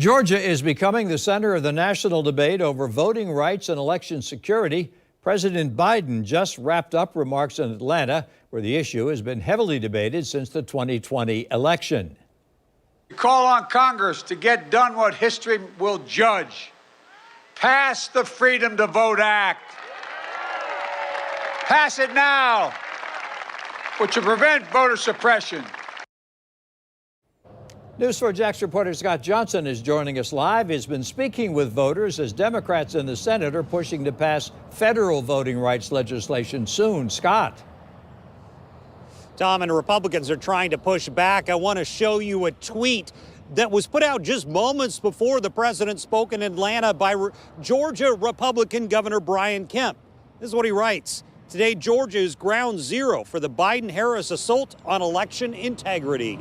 Georgia is becoming the center of the national debate over voting rights and election security. President Biden just wrapped up remarks in Atlanta, where the issue has been heavily debated since the 2020 election. We call on Congress to get done what history will judge. Pass the Freedom to Vote Act. Pass it now, which will prevent voter suppression. News 4 Jax reporter Scott Johnson is joining us live. He's been speaking with voters as Democrats in the Senate are pushing to pass federal voting rights legislation soon. Scott. Tom, and Republicans are trying to push back. I want to show you a tweet that was put out just moments before the president spoke in Atlanta by Georgia Republican Governor Brian Kemp. This is what he writes. Today, Georgia is ground zero for the Biden-Harris assault on election integrity.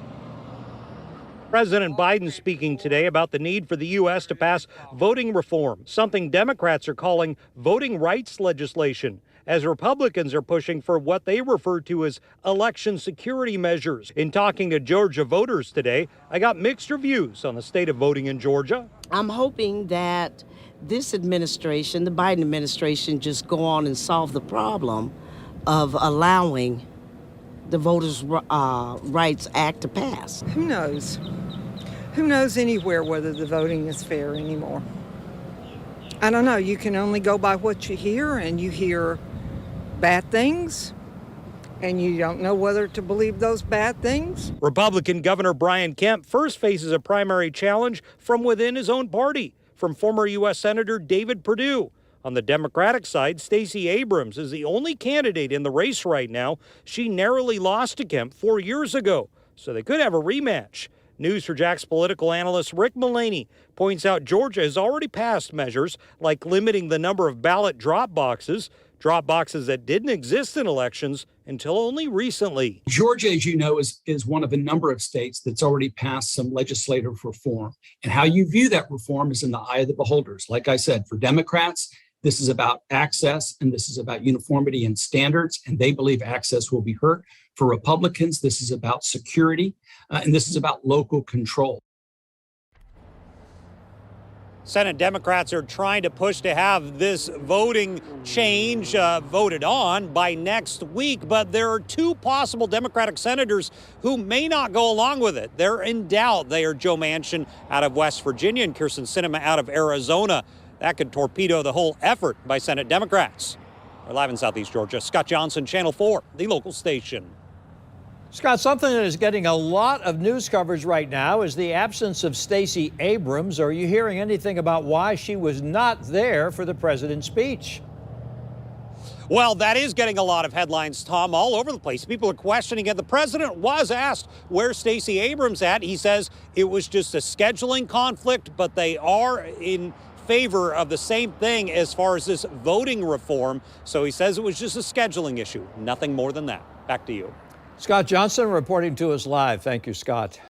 President Biden speaking today about the need for the U.S. to pass voting reform, something Democrats are calling voting rights legislation, as Republicans are pushing for what they refer to as election security measures. In talking to Georgia voters today, I got mixed reviews on the state of voting in Georgia. I'm hoping that this administration, the Biden administration, just go on and solve the problem of allowing the Voters' Rights Act to pass. Who knows? Who knows anywhere whether the voting is fair anymore? I don't know. You can only go by what you hear, and you hear bad things, and you don't know whether to believe those bad things. Republican Governor Brian Kemp first faces a primary challenge from within his own party, from former U.S. Senator David Perdue. On the Democratic side, Stacey Abrams is the only candidate in the race right now. She narrowly lost to Kemp 4 years ago, so they could have a rematch. News 4 Jax political analyst Rick Mullaney points out Georgia has already passed measures like limiting the number of ballot drop boxes that didn't exist in elections until only recently. Georgia, as you know, is one of a number of states that's already passed some legislative reform. And how you view that reform is in the eye of the beholders. Like I said, for Democrats, this is about access and this is about uniformity and standards, and they believe access will be hurt. For Republicans, this is about security, and this is about local control. Senate Democrats are trying to push to have this voting change voted on by next week, but there are two possible Democratic senators who may not go along with it. They're in doubt. They are Joe Manchin out of West Virginia and Kyrsten Sinema out of Arizona. That could torpedo the whole effort by Senate Democrats. We're live in Southeast Georgia. Scott Johnson, Channel 4, the local station. Scott, something that is getting a lot of news coverage right now is the absence of Stacey Abrams. Are you hearing anything about why she was not there for the president's speech? Well, that is getting a lot of headlines, Tom, all over the place. People are questioning it. The president was asked where Stacey Abrams at. He says it was just a scheduling conflict, but they are in favor of the same thing as far as this voting reform. So he says it was just a scheduling issue, nothing more than that. Back to you. Scott Johnson reporting to us live. Thank you, Scott.